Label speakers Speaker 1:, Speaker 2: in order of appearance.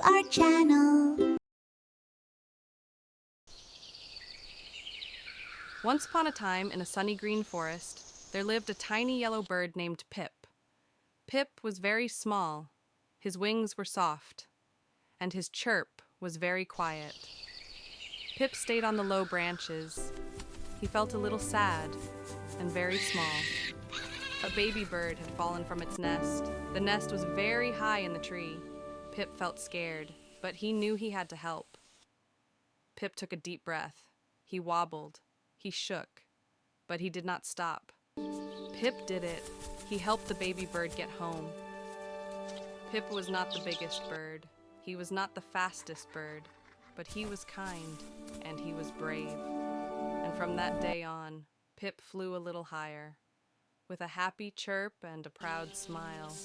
Speaker 1: our channel.
Speaker 2: Once upon a time, in a sunny green forest, there lived a tiny yellow bird named Pip. Pip was very small, his wings were soft, and his chirp was very quiet. Pip stayed on the low branches. He felt a little sad and very small. A baby bird had fallen from its nest. The nest was very high in the tree. Pip felt scared, but he knew he had to help. Pip took a deep breath. He wobbled. He shook. But he did not stop. Pip did it. He helped the baby bird get home. Pip was not the biggest bird. He was not the fastest bird. But he was kind, and he was brave. And from that day on, Pip flew a little higher. With a happy chirp and a proud smile,